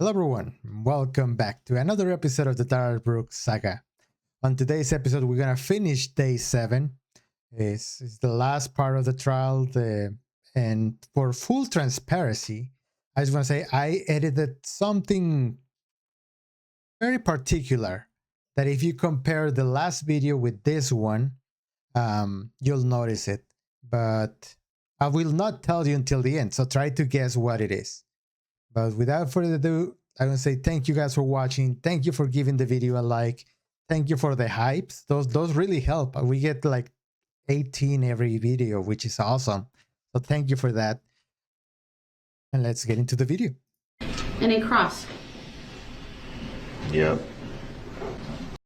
Hello everyone, welcome back to another episode of the Darrell saga. On today's episode, we're gonna finish day 7. It's the last part of the trial. And for full transparency, I just want to say I edited something very particular that if you compare the last video with this one, you'll notice it. But I will not tell you until the end, so try to guess what it is. But without further ado, I want to say thank you guys for watching. Thank you for giving the video a like. Thank you for the hypes. Those really help. We get like 18 every video, which is awesome. So thank you for that. And let's get into the video. And a cross. Yep.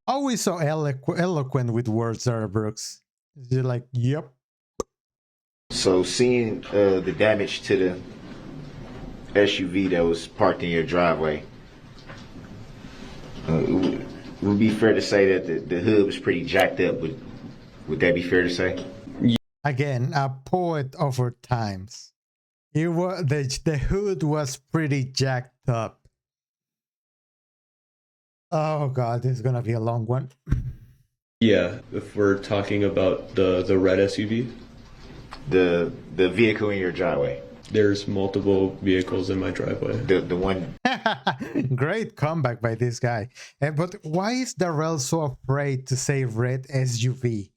Always so eloquent with words, Darrell Brooks. You're like, yep. So seeing the damage to the SUV that was parked in your driveway, it would be fair to say that the hood was pretty jacked up. Would that be fair to say? Again, a poet over times. It was, the hood was pretty jacked up. Oh god, this is gonna be a long one. Yeah, if we're talking about the red SUV, The vehicle in your driveway. there's multiple vehicles in my driveway. The one. Great comeback by this guy. But why is Darrell so afraid to say red SUV?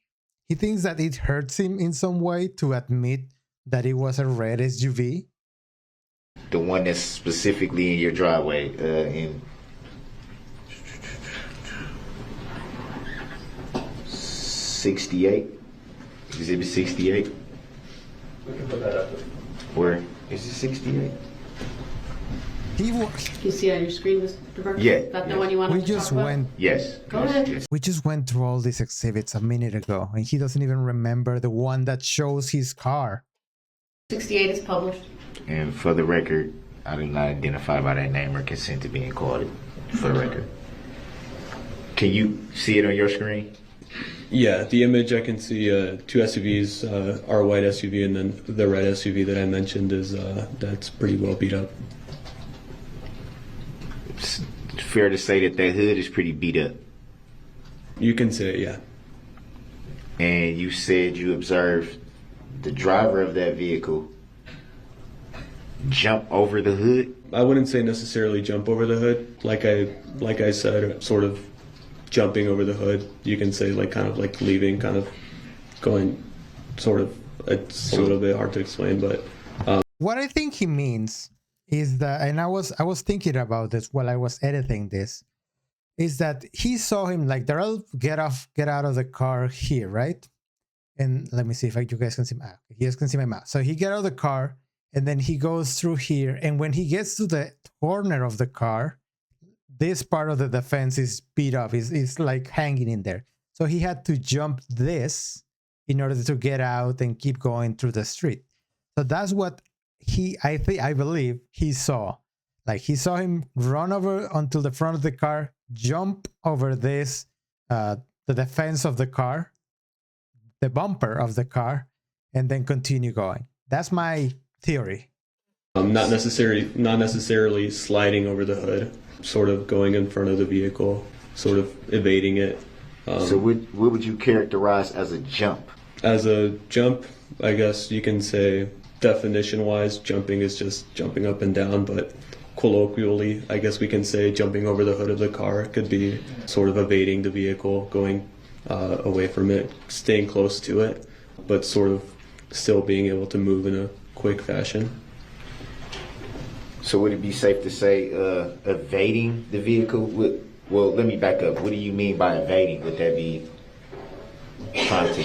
He thinks that it hurts him in some way to admit that it was a red SUV? The one that's specifically in your driveway. In 68. Exhibit 68. We can put that up. Where is it? 68. You see on your screen, Mr. Burke? Yeah, Is that yeah. the one you want We to just talk about? went Yes. Go yes, ahead. yes. we just went through all these exhibits a minute ago, and he doesn't even remember the one that shows his car. 68 is published. And for the record, I do not identify by that name or consent to being called it. For the record. Can you see it on your screen? Yeah, the image I can see two SUVs, our white SUV and then the red SUV that I mentioned is that's pretty well beat up. It's fair to say that hood is pretty beat up. You can say it, yeah. And you said you observed the driver of that vehicle jump over the hood. I wouldn't say necessarily jump over the hood. Like I said, sort of jumping over the hood. You can say like kind of like leaving, kind of going, sort of. It's a little bit hard to explain, but What I think he means is that, and I was thinking about this while I was editing this, is that he saw him like Darrell get out of the car here, right? And let me see if you guys can see my, you guys can see my mouse. So he get out of the car and then he goes through here, and when he gets to the corner of the car, this part of the defense is beat up. It's like hanging in there. So he had to jump this in order to get out and keep going through the street. So that's what I believe he saw. Like he saw him run over onto the front of the car, jump over this, the defense of the car, the bumper of the car, and then continue going. That's my theory. not necessarily sliding over the hood, sort of going in front of the vehicle, sort of evading it. So what would you characterize as a jump? As a jump, I guess you can say definition-wise, jumping is just jumping up and down, but colloquially, I guess we can say jumping over the hood of the car could be sort of evading the vehicle, going away from it, staying close to it, but sort of still being able to move in a quick fashion. So would it be safe to say evading the vehicle? Well, let me back up. What do you mean by evading? Would that be trying to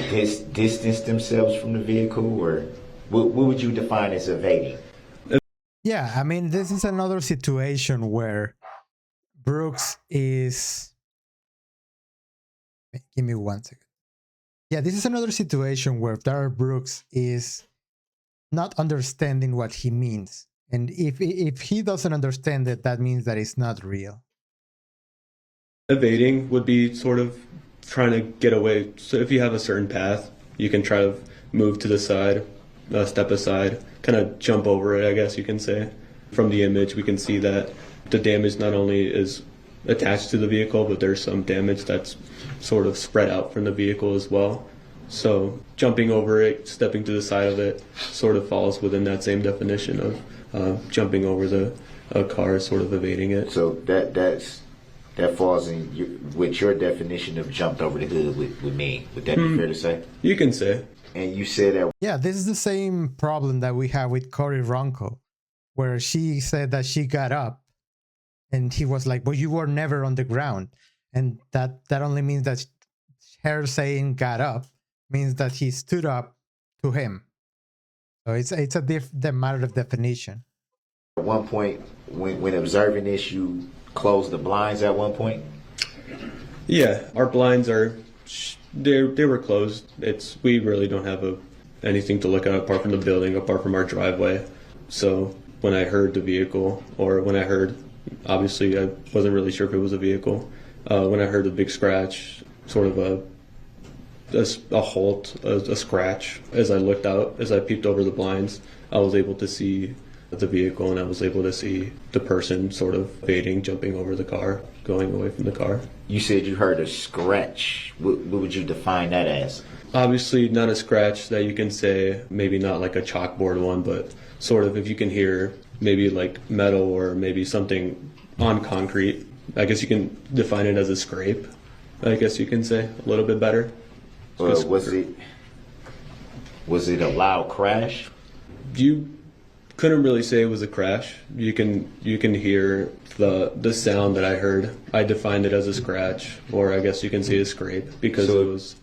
distance themselves from the vehicle, or what would you define as evading? Yeah, I mean, this is another situation where Brooks is... Give me 1 second. Yeah, this is another situation where Darrell Brooks is not understanding what he means. And if he doesn't understand it, that means that it's not real. Evading would be sort of trying to get away. So if you have a certain path, you can try to move to the side, step aside, kind of jump over it, I guess you can say. From the image, we can see that the damage not only is attached to the vehicle, but there's some damage that's sort of spread out from the vehicle as well. So jumping over it, stepping to the side of it, sort of falls within that same definition of jumping over the car, sort of evading it. So that falls with your definition of jumped over the hood with me. Would that be fair to say? You can say. And you said that. Yeah, this is the same problem that we have with Cory Ronco, where she said that she got up and he was like, but you were never on the ground. And that only means that her saying got up means that he stood up to him. So it's the matter of definition. At one point, when observing this, you closed the blinds at one point? Yeah, our blinds are, they were closed. We really don't have anything to look at apart from the building, apart from our driveway. So when I heard the vehicle, or when I heard, obviously I wasn't really sure if it was a vehicle, when I heard the big scratch, sort of a halt, a scratch, as I looked out, as I peeped over the blinds, I was able to see the vehicle, and I was able to see the person sort of evading, jumping over the car, going away from the car. You said you heard a scratch. What would you define that as? Obviously not a scratch that you can say, maybe not like a chalkboard one, but sort of if you can hear maybe like metal or maybe something on concrete. I guess you can define it as a scrape, I guess you can say, a little bit better. Was it a loud crash? You couldn't really say it was a crash. You can hear the sound that I heard. I defined it as a scratch, or I guess you can say a scrape, because it was.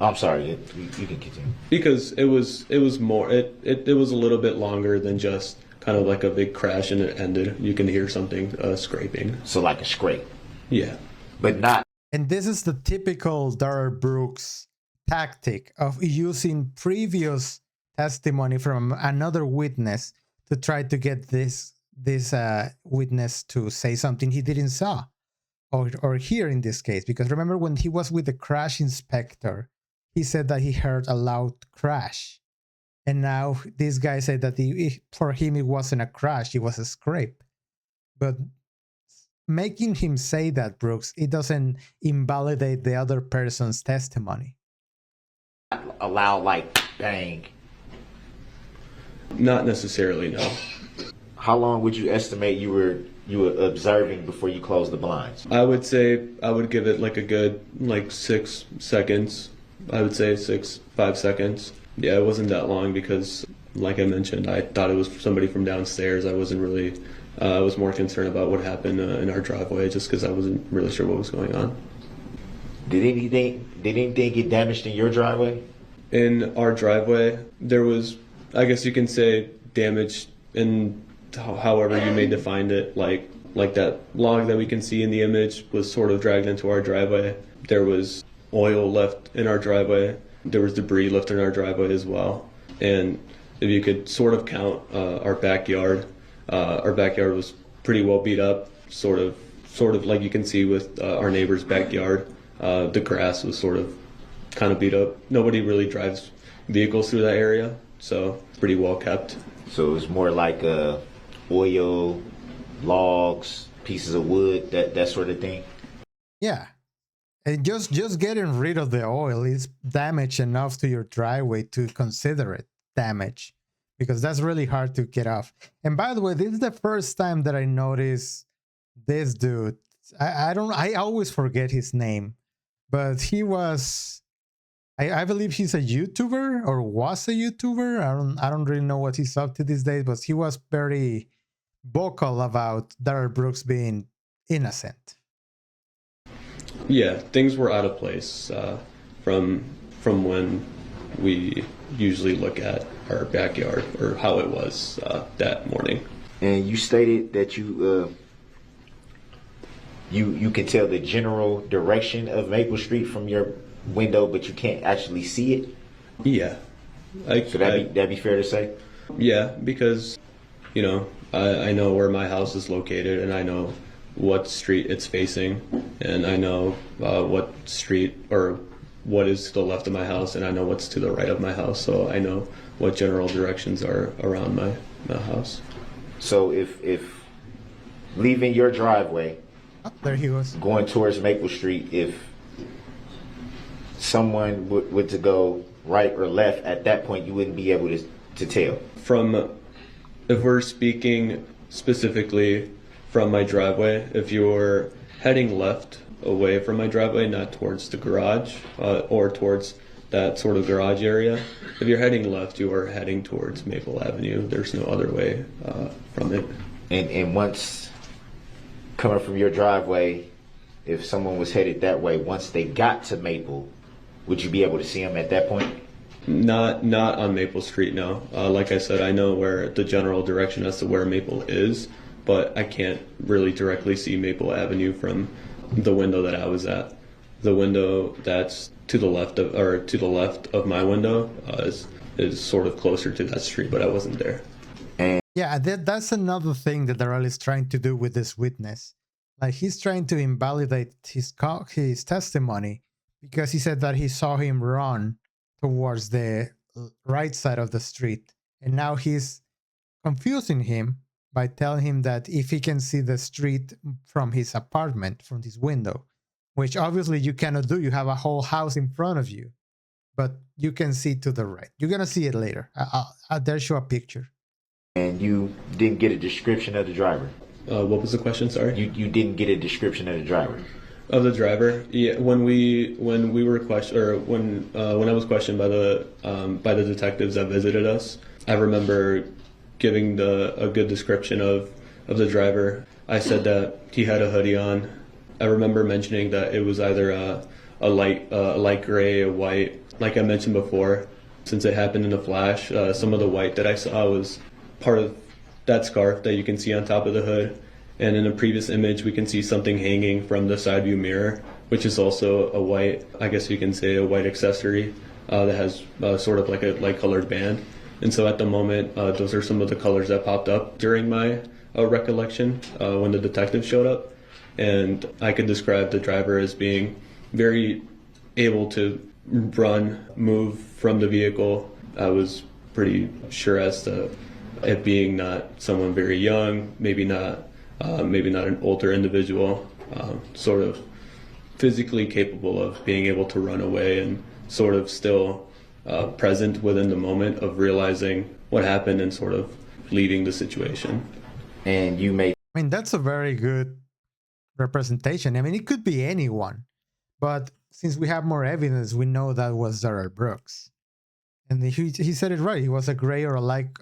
I'm sorry, you can continue. Because it was more. It was a little bit longer than just kind of like a big crash and it ended. You can hear something scraping. So like a scrape. Yeah. But not. And this is the typical Darrell Brooks tactic of using previous testimony from another witness to try to get this witness to say something he didn't saw or hear in this case. Because remember, when he was with the crash inspector, he said that he heard a loud crash. And now this guy said that for him it wasn't a crash, it was a scrape. But making him say that, Brooks, it doesn't invalidate the other person's testimony. A loud, like, bang. Not necessarily, no. How long would you estimate you were observing before you closed the blinds? I would say I would give it like a good 6 seconds. I would say 5 seconds. Yeah, it wasn't that long because, like I mentioned, I thought it was somebody from downstairs. I wasn't really. I was more concerned about what happened in our driveway, just because I wasn't really sure what was going on. Did anything get damaged in your driveway? In our driveway, there was, I guess you can say, damage in however you may define it. Like that log that we can see in the image was sort of dragged into our driveway. There was oil left in our driveway. There was debris left in our driveway as well. And if you could sort of count our backyard was pretty well beat up, sort of like you can see with our neighbor's backyard. The grass was sort of kind of beat up. Nobody really drives vehicles through that area, so pretty well kept. So it was more like oil, logs, pieces of wood, that sort of thing? Yeah. And just getting rid of the oil is damage enough to your driveway to consider it damage, because that's really hard to get off. And by the way, this is the first time that I noticed this dude. I always forget his name, but he was, I believe he's a YouTuber or was a YouTuber. I don't really know what he's up to these days, but he was very vocal about Darrell Brooks being innocent. Yeah, things were out of place from when we usually look at our backyard, or how it was that morning. And you stated that you can tell the general direction of Maple Street from your window, but you can't actually see it? Yeah. So that'd be fair to say? Yeah, because, I know where my house is located, and I know what street it's facing, and I know what street or what is to the left of my house, and I know what's to the right of my house, so I know what general directions are around my house. So if leaving your driveway, Oh, there he goes. going towards Maple Street, if someone would to go right or left, at that point you wouldn't be able to tell. From, if we're speaking specifically from my driveway, if you're heading left away from my driveway, not towards the garage or towards that sort of garage area, if you're heading left, you are heading towards Maple Avenue. There's no other way from it. And once coming from your driveway, if someone was headed that way, once they got to Maple, would you be able to see them at that point? Not on Maple Street, no. Like I said, I know where the general direction as to where Maple is, but I can't really directly see Maple Avenue from the window that I was at. The window that's to the left of my window is sort of closer to that street, but I wasn't there. Yeah, that's another thing that Darrell is trying to do with this witness. Like, he's trying to invalidate his testimony because he said that he saw him run towards the right side of the street. And now he's confusing him by telling him that if he can see the street from his apartment, from his window, which obviously you cannot do. You have a whole house in front of you, but you can see to the right. You're going to see it later. I'll show a picture. And you didn't get a description of the driver? What was the question? Sorry. You didn't get a description of the driver? Of the driver, yeah. When we were questioned, or when I was questioned by the detectives that visited us, I remember giving a good description of the driver. I said that he had a hoodie on. I remember mentioning that it was either a light gray, a white. Like I mentioned before, since it happened in a flash, some of the white that I saw was part of that scarf that you can see on top of the hood. And in a previous image, we can see something hanging from the side view mirror, which is also a white, I guess you can say a white accessory that has sort of like a light colored band. And so at the moment, those are some of the colors that popped up during my recollection when the detective showed up. And I could describe the driver as being very able to run, move from the vehicle. I was pretty sure as to it being not someone very young, maybe not an older individual, sort of physically capable of being able to run away and sort of still present within the moment of realizing what happened and sort of leaving the situation. And you may... I mean, that's a very good representation. I mean, it could be anyone, but since we have more evidence, we know that was Darrell Brooks. And he said it right. He was a gray or a light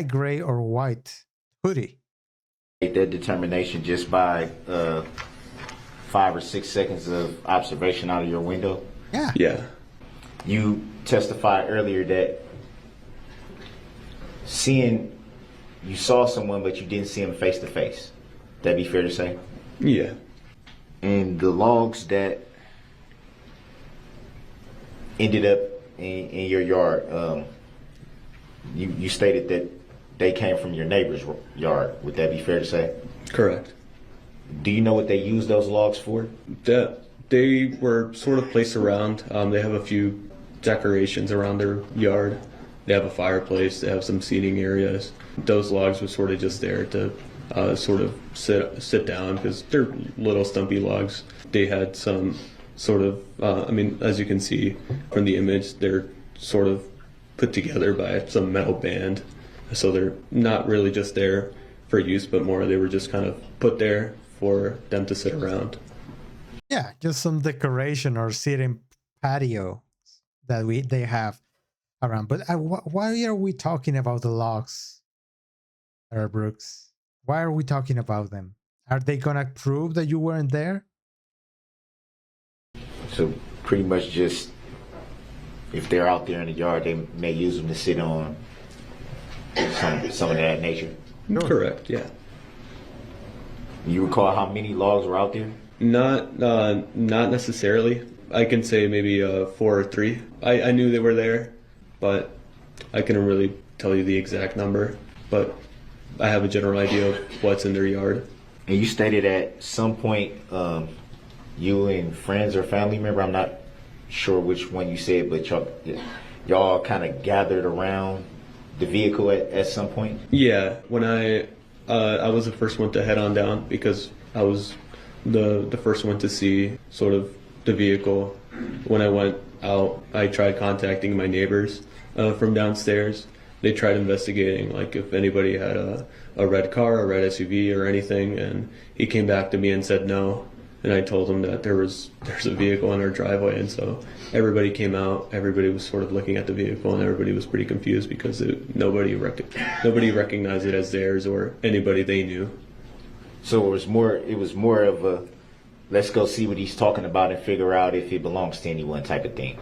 gray or white hoodie. Made that determination just by 5 or 6 seconds of observation out of your window? Yeah. You testified earlier that you saw someone, but you didn't see him face to face. That'd be fair to say? Yeah. And the logs that ended up in your yard, you stated that they came from your neighbor's yard. Would that be fair to say? Correct. Do you know what they used those logs for? They were sort of placed around. They have a few decorations around their yard. They have a fireplace. They have some seating areas. Those logs were sort of just there to sort of sit down because they're little stumpy logs. They had some sort of, as you can see from the image, they're sort of put together by some metal band. So they're not really just there for use, but more they were just kind of put there for them to sit around. Yeah, just some decoration or sitting patio that they have around. But why are we talking about the logs, Darrell Brooks? Why are we talking about them? Are they gonna prove that you weren't there? So pretty much just, if they're out there in the yard, they may use them to sit on, some of that nature. Correct, yeah. You recall how many logs were out there? Not necessarily. I can say maybe 4 or 3. I knew they were there, but I couldn't really tell you the exact number. But I have a general idea of what's in their yard. And you stated at some point, you and friends or family member, I'm not sure which one you said, but y'all kind of gathered around the vehicle at some point? Yeah, when I I was the first one to head on down because I was the first one to see sort of the vehicle. When I went out, I tried contacting my neighbors from downstairs. They tried investigating, like if anybody had a red car, a red SUV, or anything, and he came back to me and said no. And I told him that there's a vehicle in our driveway, and so everybody came out. Everybody was sort of looking at the vehicle, and everybody was pretty confused because nobody recognized it as theirs or anybody they knew. So it was more of a let's go see what he's talking about and figure out if it belongs to anyone type of thing.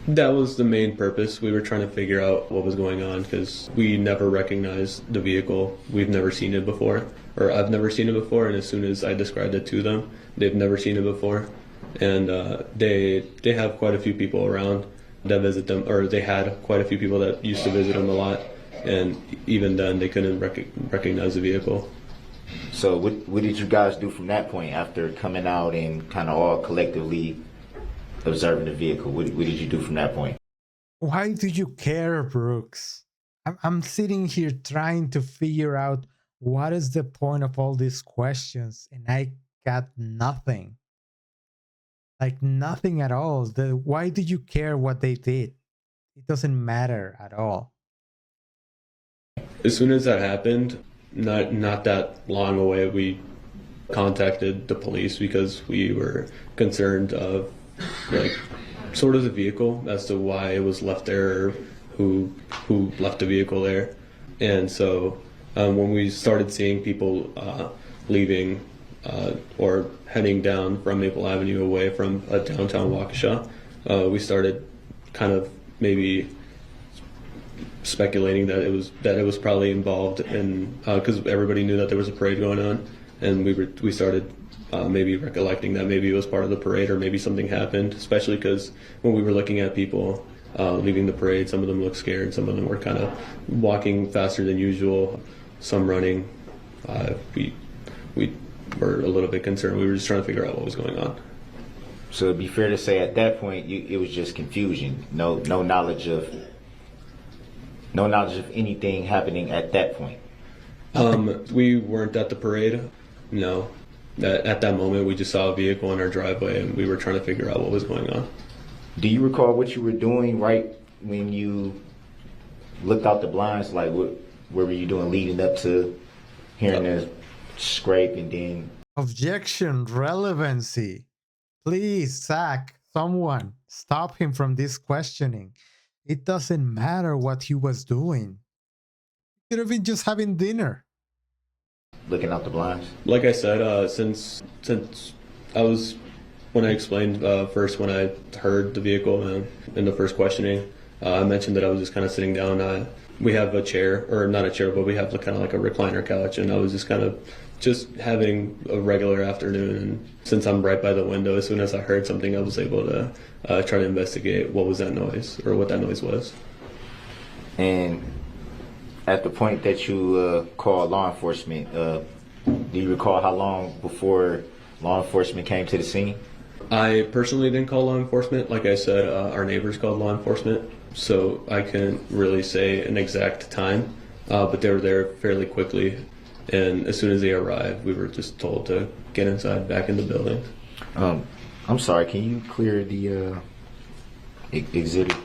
That was the main purpose. We were trying to figure out what was going on because we never recognized the vehicle. We've never seen it before, or I've never seen it before. And as soon as I described it to them, they've never seen it before. And they have quite a few people around that visit them, or they had quite a few people that used to visit them a lot. And even then, they couldn't recognize the vehicle. So what did you guys do from that point after coming out and kind of all collectively observing the vehicle? What did you do from that point? Why do you care, Brooks? I'm sitting here trying to figure out what is the point of all these questions, and I got nothing. Like nothing at all. Why do you care what they did? It doesn't matter at all. As soon as that happened, not that long away, we contacted the police because we were concerned of like sort of the vehicle as to why it was left there, or who left the vehicle there. And so when we started seeing people leaving or heading down from Maple Avenue away from downtown Waukesha, we started kind of maybe speculating that it was probably involved in because everybody knew that there was a parade going on, and we started maybe recollecting that maybe it was part of the parade or maybe something happened, especially because when we were looking at people leaving the parade, some of them looked scared, some of them were kind of walking faster than usual, some running. We were a little bit concerned. We were just trying to figure out what was going on. So it'd be fair to say at that point it was just confusion, no knowledge of anything happening at that point. We weren't at the parade. No. At that moment, we just saw a vehicle in our driveway, and we were trying to figure out what was going on. Do you recall what you were doing right when you looked out the blinds? Like, what were you doing leading up to hearing the scrape and then? Objection, relevancy. Please, Zach, someone, stop him from this questioning. It doesn't matter what he was doing. He could have been just having dinner. Looking out the blinds? Like I said, since I was, when I explained first when I heard the vehicle in the first questioning, I mentioned that I was just kind of sitting down. We have a chair, or not a chair, but we have kind of like a recliner couch, and I was just kind of just having a regular afternoon. And since I'm right by the window, as soon as I heard something, I was able to try to investigate what was that noise, or what that noise was. And at the point that you called law enforcement, do you recall how long before law enforcement came to the scene? I personally didn't call law enforcement. Like I said, our neighbors called law enforcement, so I couldn't really say an exact time, but they were there fairly quickly. And as soon as they arrived, we were just told to get inside, back in the building. I'm sorry, can you clear the exhibit?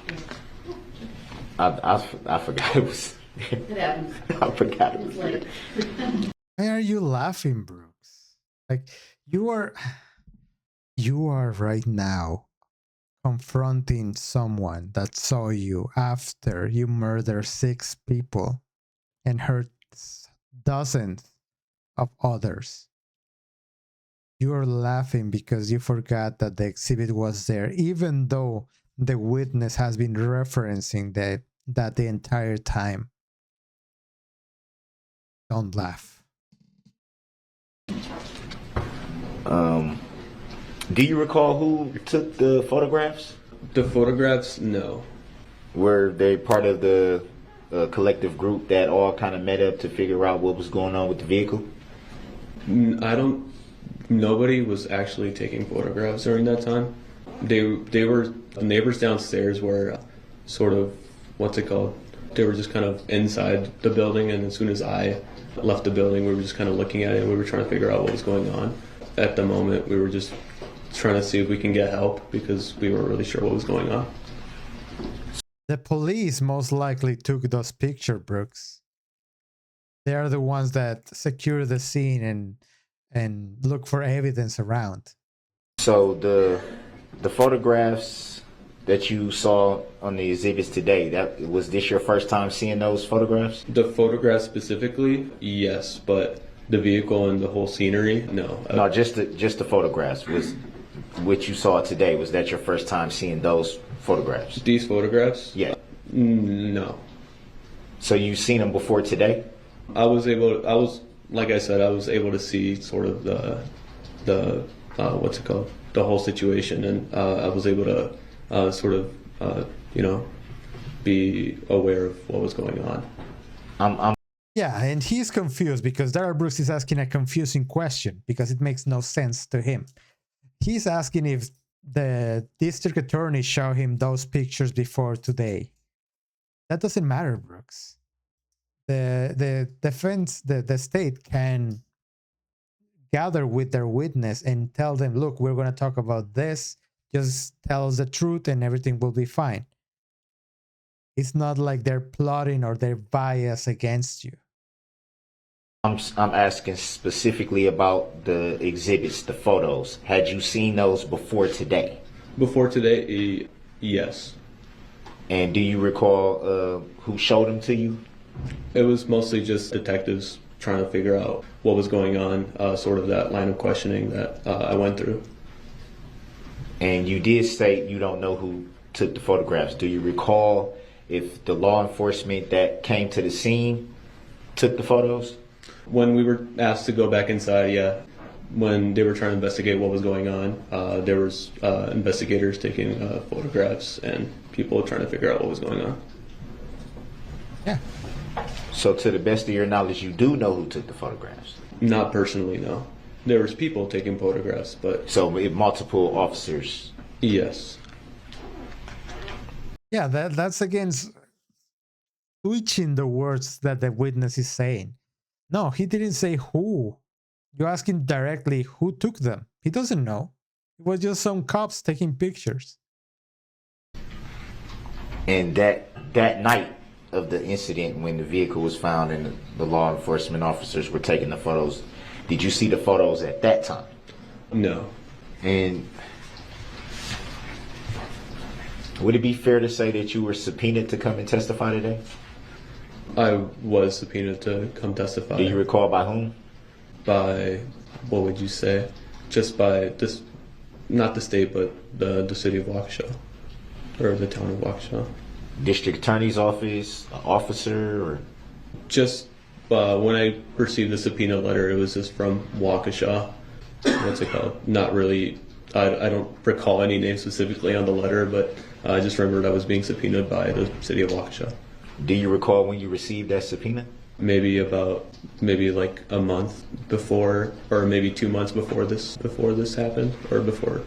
I forgot it was. It happens. I forgot it It's was. late. Why are you laughing, Brooks? Like you are right now confronting someone that saw you after you murdered 6 people and hurt dozens of others. You are laughing because you forgot that the exhibit was there, even though the witness has been referencing that the entire time. Don't laugh. Do you recall who took the photographs? The photographs, no. Were they part of the collective group that all kind of met up to figure out what was going on with the vehicle? Nobody was actually taking photographs during that time. They were, the neighbors downstairs were sort of, what's it called? They were just kind of inside the building, and as soon as I left the building. We were just kind of looking at it. We were trying to figure out what was going on. At the moment, we were just trying to see if we can get help because we weren't really sure what was going on. The police most likely took those pictures, Brooks. They are the ones that secure the scene and look for evidence around. So the photographs that you saw on the exhibits today, was this your first time seeing those photographs? The photographs specifically, yes, but the vehicle and the whole scenery, no. No, just the photographs. Was what you saw today, was that your first time seeing those photographs? These photographs? Yeah. No. So you've seen them before today? Like I said, I was able to see sort of the what's it called? The whole situation, and I was able to sort of, be aware of what was going on. Yeah, and he's confused because Darrell Brooks is asking a confusing question because it makes no sense to him. He's asking if the district attorney showed him those pictures before today. That doesn't matter, Brooks. The defense, the state can gather with their witness and tell them, look, we're going to talk about this. Just tell us the truth and everything will be fine. It's not like they're plotting or they're biased against you. I'm asking specifically about the exhibits, the photos. Had you seen those before today? Before today, yes. And do you recall who showed them to you? It was mostly just detectives trying to figure out what was going on, sort of that line of questioning that I went through. And you did say you don't know who took the photographs. Do you recall if the law enforcement that came to the scene took the photos? When we were asked to go back inside, yeah. When they were trying to investigate what was going on, there was investigators taking photographs and people trying to figure out what was going on. Yeah. So to the best of your knowledge, you do know who took the photographs? Not personally, no. There was people taking photographs, but... So multiple officers? Yes. Yeah, that's against switching the words that the witness is saying. No, he didn't say who. You ask him directly who took them. He doesn't know. It was just some cops taking pictures. And that night of the incident when the vehicle was found and the law enforcement officers were taking the photos, did you see the photos at that time? No. And would it be fair to say that you were subpoenaed to come and testify today? I was subpoenaed to come testify. Do you recall by whom? By, what would you say? Just by this, not the state, but the city of Waukesha, or the town of Waukesha. District Attorney's Office, officer, or? Just when I received the subpoena letter, it was just from Waukesha. What's it called? Not really. I don't recall any name specifically on the letter, but I just remembered I was being subpoenaed by the city of Waukesha. Do you recall when you received that subpoena? Maybe like a month before, or maybe 2 months before this happened, or before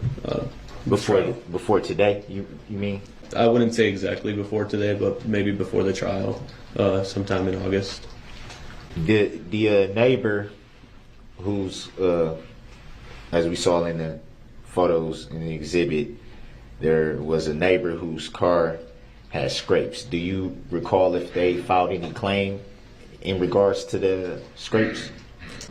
today. You mean? I wouldn't say exactly before today, but maybe before the trial, sometime in August. The neighbor who's, as we saw in the photos in the exhibit, there was a neighbor whose car had scrapes. Do you recall if they filed any claim in regards to the scrapes?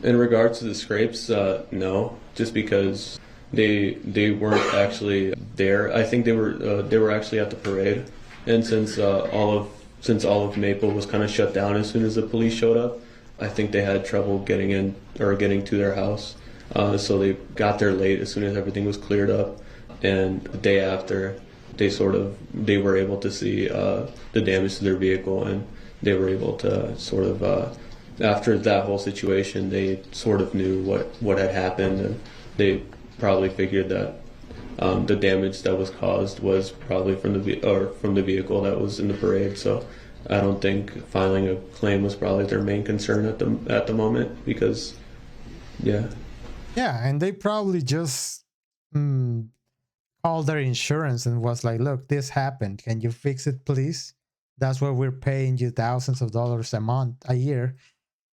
In regards to the scrapes, no, just because they weren't actually there. I think they were actually at the parade, and since all of Maple was kind of shut down as soon as the police showed up, I think they had trouble getting in or getting to their house. So they got there late as soon as everything was cleared up, and the day after, they were able to see the damage to their vehicle, and they were able to sort of after that whole situation, they sort of knew what had happened, and they probably figured that the damage that was caused was probably from the vehicle that was in the parade. So I don't think filing a claim was probably their main concern at the moment, because yeah, and they probably just called their insurance and was like, look, this happened, can you fix it please? That's why we're paying you thousands of dollars a year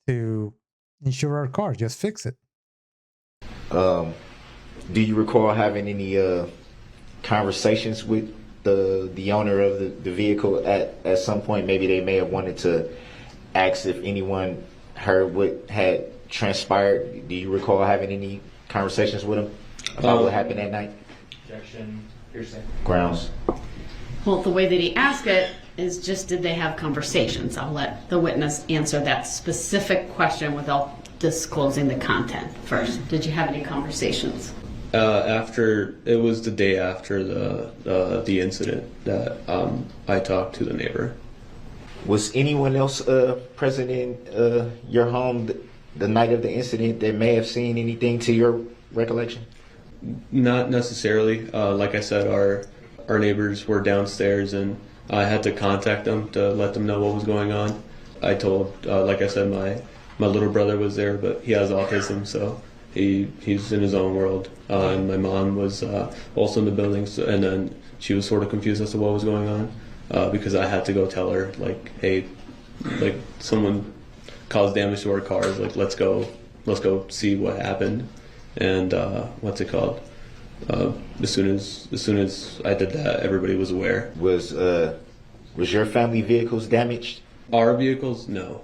to insure our car. Just fix it. Do you recall having any conversations with the owner of the vehicle at some point? Maybe they may have wanted to ask if anyone heard what had transpired. Do you recall having any conversations with him about what happened that night? Objection. Hearsay. Grounds. Well, the way that he asked it is just did they have conversations? I'll let the witness answer that specific question without disclosing the content first. Did you have any conversations? After it was the day after the incident that I talked to the neighbor. Was anyone else present in your home the night of the incident that may have seen anything to your recollection? Not necessarily. Like I said, our neighbors were downstairs, and I had to contact them to let them know what was going on. I told, like I said, my little brother was there, but he has autism, so he's in his own world. And my mom was also in the building, and then she was sort of confused as to what was going on because I had to go tell her, like, hey, like someone caused damage to our cars. Like, let's go see what happened. And what's it called? As soon as I did that, everybody was aware. Was your family vehicles damaged? Our vehicles, no.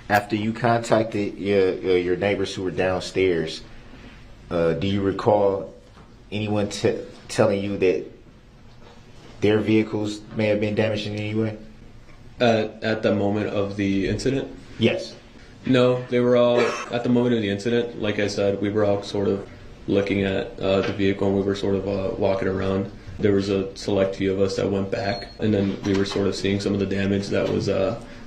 After you contacted your neighbors who were downstairs, do you recall anyone telling you that their vehicles may have been damaged in any way? At the moment of the incident? Yes. No, they were all, at the moment of the incident, like I said, we were all sort of looking at the vehicle, and we were sort of walking around. There was a select few of us that went back, and then we were sort of seeing some of the damage that was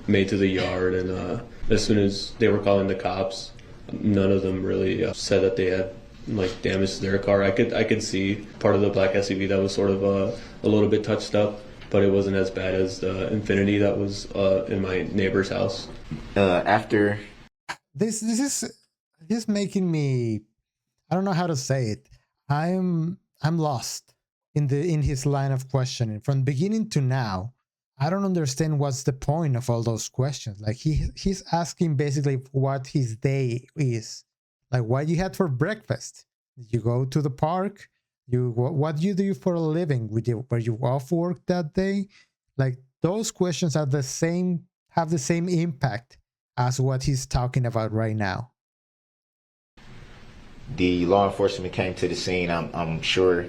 made to the yard. And as soon as they were calling the cops, none of them really said that they had like damage to their car. I could see part of the black SUV that was sort of a little bit touched up, but it wasn't as bad as the Infiniti that was in my neighbor's house. After This is making me, I don't know how to say it. I'm lost in his line of questioning from beginning to now. I don't understand what's the point of all those questions. Like he's asking basically what his day is. Like what you had for breakfast. Did you go to the park? What do you do for a living? Were you off work that day? Like those questions have the same impact as what he's talking about right now. the law enforcement came to the scene, I'm sure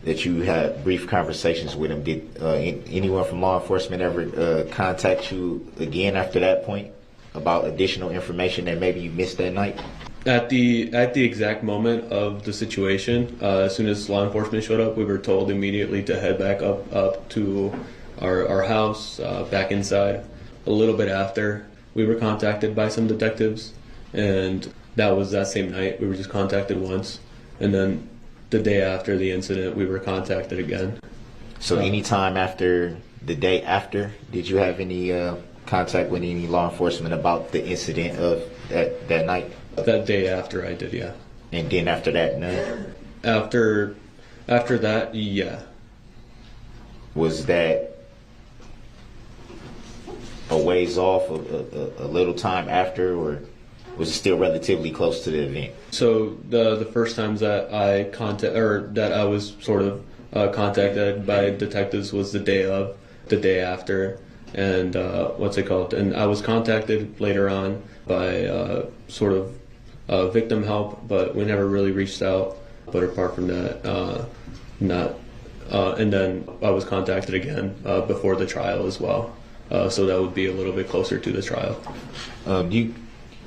that you had brief conversations with him. Did anyone from law enforcement ever contact you again after that point about additional information that maybe you missed that night? At the exact moment of the situation, as soon as law enforcement showed up, we were told immediately to head back up to our house, back inside. A little bit after, we were contacted by some detectives, and that was that same night. We were just contacted once, and then the day after the incident, we were contacted again. So any time after the day after, did you have any contact with any law enforcement about the incident of that night? That day after I did, yeah. And then after that, none? After that, yeah. Was that a ways off, a little time after, or was it still relatively close to the event? So the first times that I was sort of contacted by detectives was the day after, and and I was contacted later on by sort of victim help, but we never really reached out. But apart from that, not. And then I was contacted again before the trial as well. So that would be a little bit closer to the trial.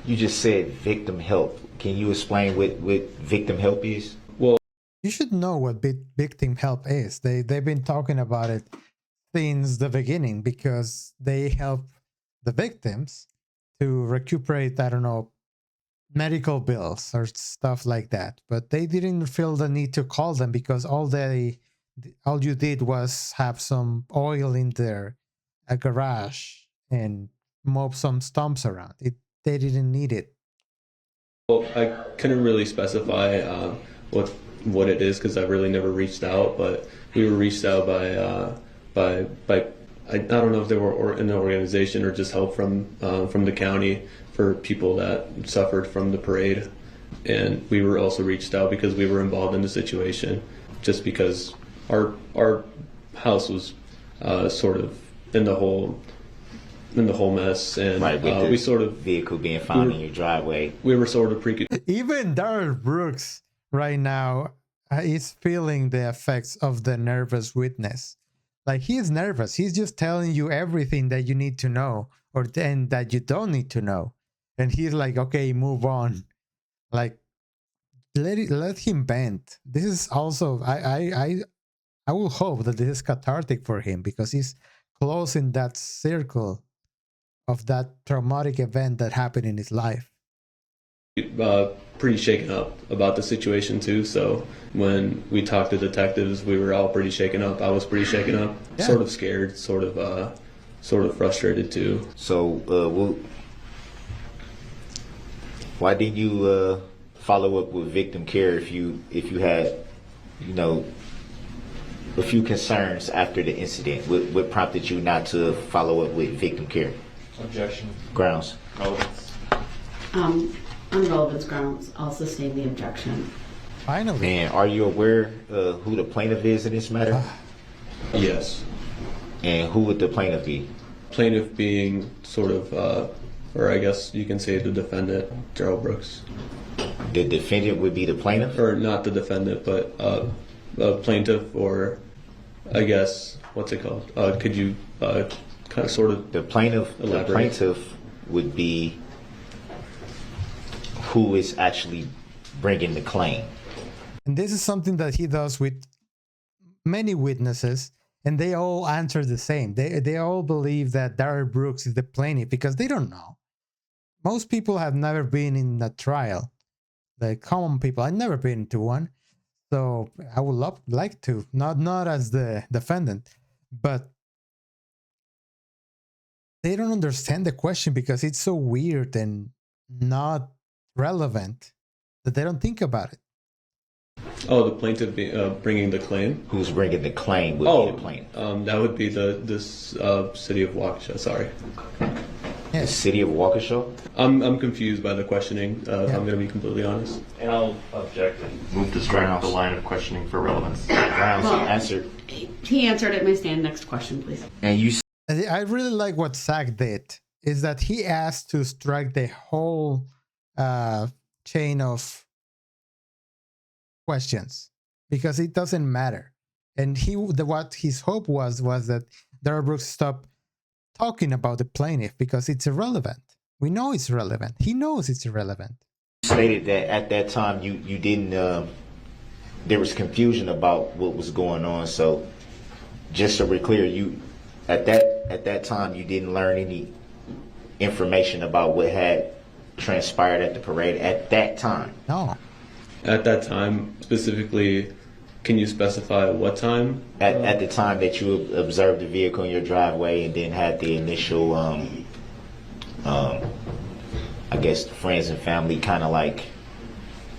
You just said victim help. Can you explain what victim help is? Well, you should know what victim help is. They've been talking about it since the beginning because they help the victims to recuperate, I don't know, medical bills or stuff like that. But they didn't feel the need to call them because all you did was have some oil in their garage and mop some stumps around. They didn't need it. well, I couldn't really specify what it is because I really never reached out. But we were reached out by I don't know if they were in the organization or just help from the county for people that suffered from the parade. And we were also reached out because we were involved in the situation, just because our house was sort of in the whole mess, and Right, with we sort of vehicle being found in your driveway. we were sort of Even Darrell Brooks right now is feeling the effects of the nervous witness. Like, he's nervous. He's just telling you everything that you need to know, or then that you don't need to know. And he's like, okay, move on. Like, let him vent. This is also, I will hope that this is cathartic for him, because he's closing that circle of that traumatic event that happened in his life. pretty shaken up about the situation too. So when we talked to detectives, we were all pretty shaken up. I was pretty shaken up, Yeah. sort of scared, sort of frustrated too. So, why didn't you follow up with victim care if you had, you know, a few concerns after the incident? What prompted you not to follow up with victim care? Objection. Grounds. Relevance. On relevance grounds, I'll sustain the objection. Finally. And are you aware who the plaintiff is in this matter? Yes. And who would the plaintiff be? Plaintiff being sort of, or I guess you can say the defendant, Darrell Brooks. The defendant would be the plaintiff? Or not the defendant, but a plaintiff, or I guess, what's it called? Could you kind of sort of The plaintiff would be who is actually bringing the claim. And this is something that he does with many witnesses, and they all answer the same. They all believe that Darrell Brooks is the plaintiff because they don't know. Most people have never been in a trial. The common people, I've never been to one. So I would like to, not as the defendant, but they don't understand the question because it's so weird and not relevant that they don't think about it. Oh, the plaintiff bringing the claim. Who's bringing the claim would be the plaintiff. That would be this city of Waukesha. Sorry, The city of Waukesha? I'm confused by the questioning. If I'm going to be completely honest. And I'll object and move to strike the line of questioning for relevance. Grounds Well- answered. He answered it. May stand. Next question, please. And you I really like what Zach did, is that he asked to strike the whole chain of questions because it doesn't matter. And what his hope was that Darrell Brooks stopped talking about the plaintiff because it's irrelevant. We know it's relevant. He knows it's irrelevant. stated that at that time you didn't there was confusion about what was going on. So just so we're clear, you at that time you didn't learn any information about what had transpired at the parade at that time. No. At that time, specifically, can you specify what time? At the time that you observed the vehicle in your driveway and then had the initial I guess friends and family kind of like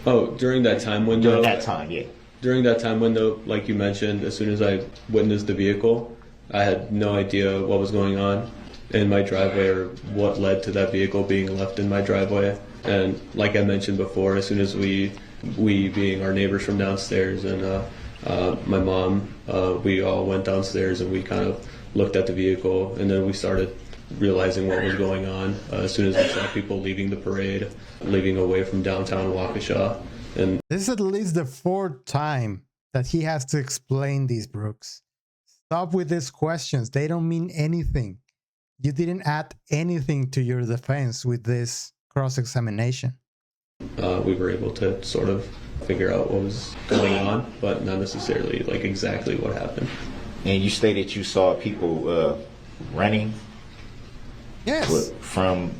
Oh, during that time window. during that time, yeah. During that time window, like you mentioned, as soon as I witnessed the vehicle, I had no idea what was going on in my driveway or what led to that vehicle being left in my driveway. And like I mentioned before, as soon as we being our neighbors from downstairs and my mom, we all went downstairs and we kind of looked at the vehicle, and then we started realizing what was going on as soon as we saw people leaving the parade, leaving away from downtown Waukesha. And This is at least the fourth time that he has to explain these, Brooks. Stop with these questions. They don't mean anything. You didn't add anything to your defense with this cross-examination. we were able to sort of figure out what was going on, but not necessarily like exactly what happened. And you stated you saw people running Yes. from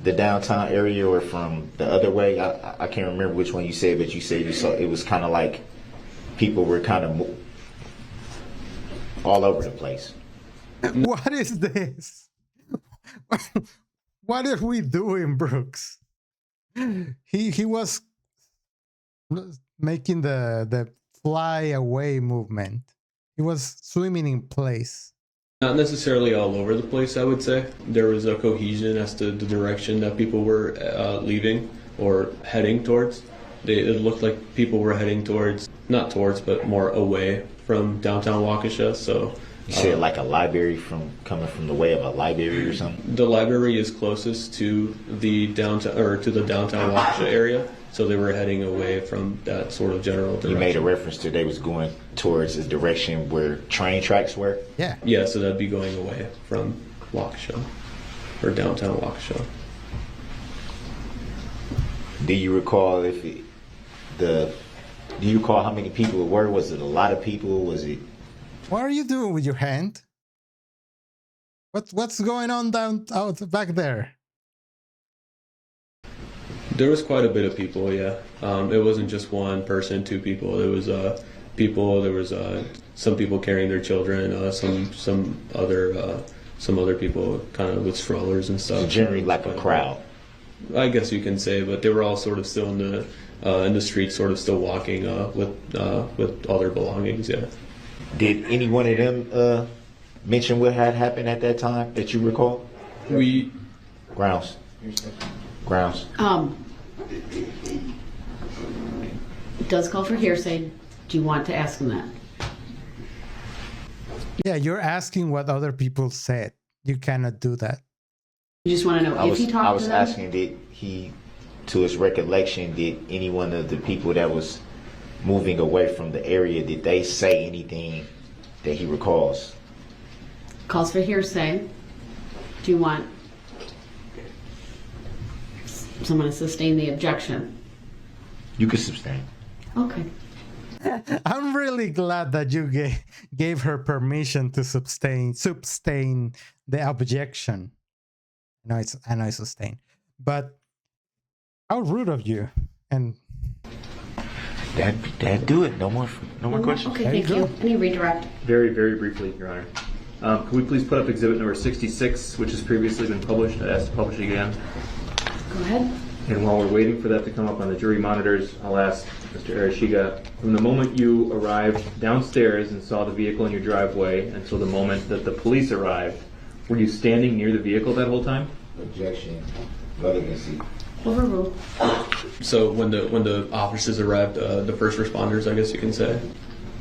the downtown area or from the other way. I can't remember which one you said, but you said you saw it was kind of like people were kind of all over the place. What is this? What are we doing, Brooks? He was making the fly away movement. He was swimming in place. Not necessarily all over the place, I would say. There was a cohesion as to the direction that people were leaving or heading towards. It looked like people were heading towards, not towards, but more away from downtown Waukesha. So You said like a library coming from the way of a library or something? the library is closest to the downtown Waukesha area. So they were heading away from that sort of general direction. You made a reference to they was going towards the direction where train tracks were? Yeah. Yeah, so that'd be going away from Waukesha or downtown Waukesha. Do you recall do you recall how many people it were? Was it a lot of people? Was it? What are you doing with your hand? What's going on out back there? There was quite a bit of people, yeah. It wasn't just one person, two people. There was people. There was some people carrying their children. Some other people kind of with strollers and stuff. So generally like a crowd. I guess you can say, but they were all sort of still in the streets, sort of still walking with all their belongings. Yeah. Did any one of them mention what had happened at that time that you recall? Grounds. It does call for hearsay. Do you want to ask him that? Yeah, you're asking what other people said. You cannot do that. You just want to know if he talked to them? I was asking, did he, to his recollection, did any one of the people that was moving away from the area, did they say anything that he recalls? Calls for hearsay. Do you want someone to sustain the objection? You could sustain. Okay. I'm really glad that you gave her permission to sustain the objection. I know it's sustain, but how rude of you. And That do it. No more questions. Okay, There you thank you. go. Any redirect? Very, very briefly, Your Honor. Could we please put up exhibit number 66, which has previously been published? I asked to publish it again. Go ahead. And while we're waiting for that to come up on the jury monitors, I'll ask Mr. Arashiga, from the moment you arrived downstairs and saw the vehicle in your driveway until the moment that the police arrived, were you standing near the vehicle that whole time? Objection. Relevancy. Overruled. So when the officers arrived, the first responders, I guess you can say,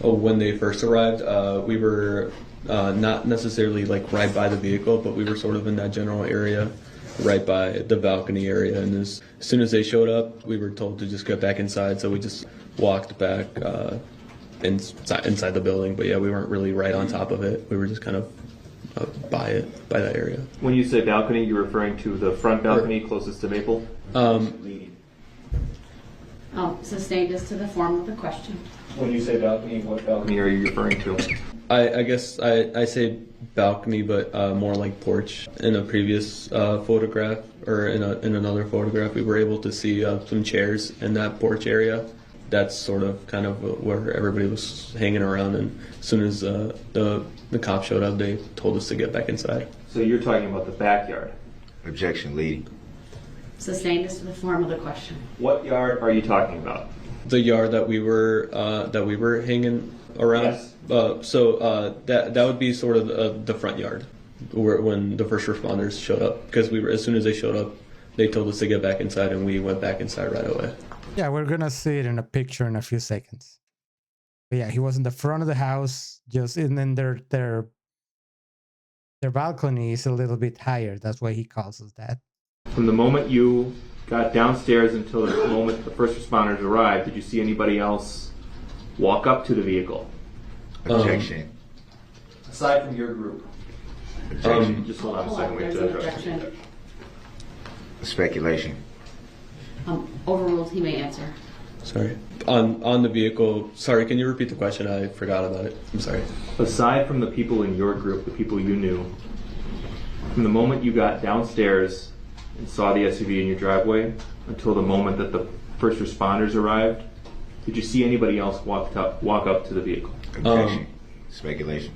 when they first arrived, we were not necessarily like right by the vehicle, but we were sort of in that general area, right by the balcony area. And as soon as they showed up, we were told to just get back inside. So we just walked back inside the building. But yeah, we weren't really right on top of it. We were just kind of by that area. When you say balcony, you're referring to the front balcony closest to Maple? Sustained as to the form of the question. When you say balcony, what balcony are you referring to? I guess I say balcony, but more like porch. In a previous photograph, or in another photograph, we were able to see some chairs in that porch area. That's sort of kind of where everybody was hanging around. And as soon as the cops showed up, they told us to get back inside. So you're talking about the backyard. Objection, leading. Sustained as to the form of the question. What yard are you talking about? The yard that we were hanging around. Yes. That would be sort of the front yard, when the first responders showed up. Because as soon as they showed up, they told us to get back inside, and we went back inside right away. yeah, we're gonna see it in a picture in a few seconds. But yeah, he was in the front of the house, and then their balcony is a little bit higher. That's why he calls us that. From the moment you got downstairs until the moment the first responders arrived, did you see anybody else walk up to the vehicle? Objection. Aside from your group. Objection. Just hold on a Hold second. on, We have there's to an address it. objection. Speculation. Overruled. He may answer. Sorry. On the vehicle. Sorry, can you repeat the question? I forgot about it. I'm sorry. Aside from the people in your group, the people you knew, from the moment you got downstairs and saw the SUV in your driveway until the moment that the first responders arrived, did you see anybody else walk up to the vehicle? Objection. Speculation.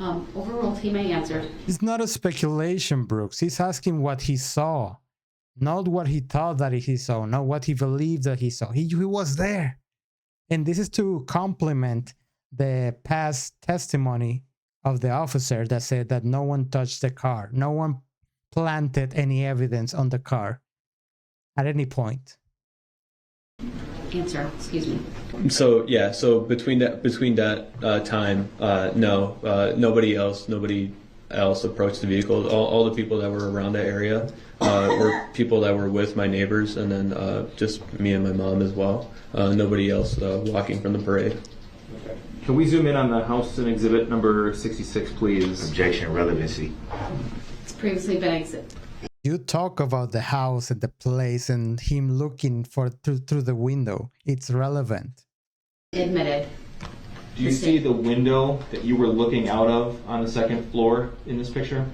Overruled. He may answer. It's not a speculation, Brooks. He's asking what he saw, not what he thought that he saw, not what he believed that he saw. He was there. And this is to complement the past testimony of the officer that said that no one touched the car. No one planted any evidence on the car at any point. Answer, excuse me. So yeah, so between that time, no, nobody else approached the vehicle. All the people that were around the area were people that were with my neighbors, and then just me and my mom as well. Nobody else walking from the parade. Can we zoom in on the house and exhibit number 66, please? Objection, relevancy. It's previously been exit. You talk about the house and the place and him looking through the window. It's relevant. Admitted. Do you see the window that you were looking out of on the second floor in this picture?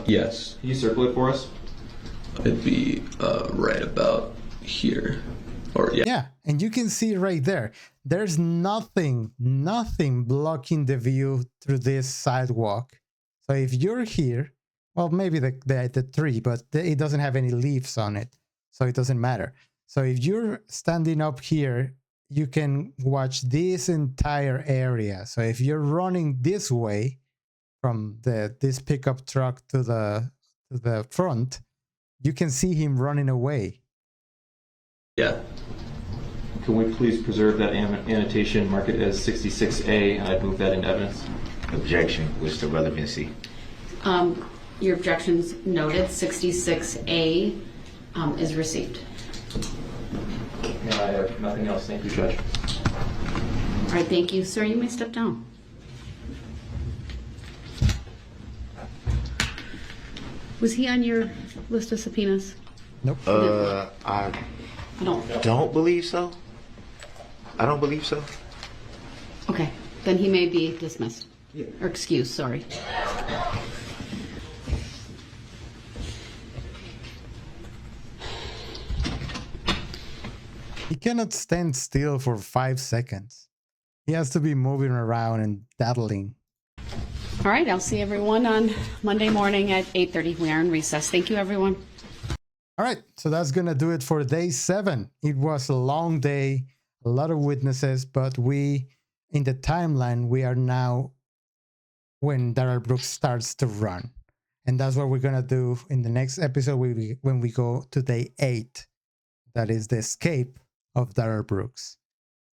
Yes, Can you circle it for us? it'd be right about here, or yeah. Yeah, and you can see right there. There's nothing blocking the view through this sidewalk. So if you're here, well, maybe the tree, but it doesn't have any leaves on it, so it doesn't matter. So if you're standing up here, you can watch this entire area. So if you're running this way from this pickup truck to the front, you can see him running away. Yeah. Can we please preserve that annotation, mark it as 66A, and I'd move that into evidence. Objection. What's the relevancy? Your objections noted. 66A is received. And I have nothing else. Thank you, Judge. All right, thank you, sir. You may step down. Was he on your list of subpoenas? Nope. I No. don't believe so. I don't believe so. Okay, then he may be dismissed. Or excused, sorry. He cannot stand still for 5 seconds. He has to be moving around and daddling. All right, I'll see everyone on Monday morning at 8:30. We are in recess. Thank you, everyone. All right, so that's gonna do it for day 7. It was a long day, a lot of witnesses, but in the timeline, we are now when Darrell Brooks starts to run. And that's what we're gonna do in the next episode when we go to day 8. That is the escape of Darrell Brooks,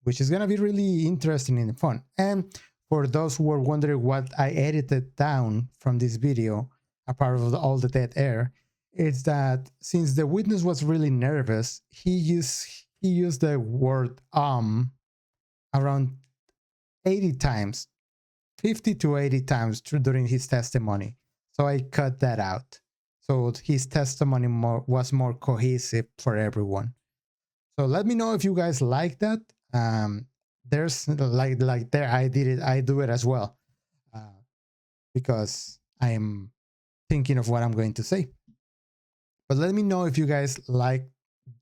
which is gonna be really interesting and fun. And for those who are wondering what I edited down from this video, apart from all the dead air, is that since the witness was really nervous, he used the word around 80 times, 50 to 80 times during his testimony. So I cut that out. So his testimony was more cohesive for everyone. So let me know if you guys like that. There's like there I do it as well, because I am thinking of what I'm going to say. But let me know if you guys like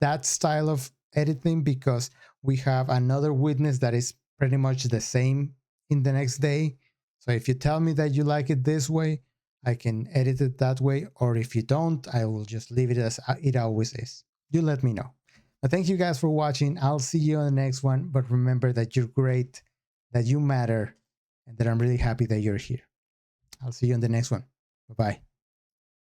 that style of editing, because we have another witness that is pretty much the same in the next day. So if you tell me that you like it this way, I can edit it that way. Or if you don't, I will just leave it as it always is. You let me know. But thank you guys for watching. I'll see you on the next one. But remember that you're great, that you matter, and that I'm really happy that you're here. I'll see you on the next one. Bye-bye.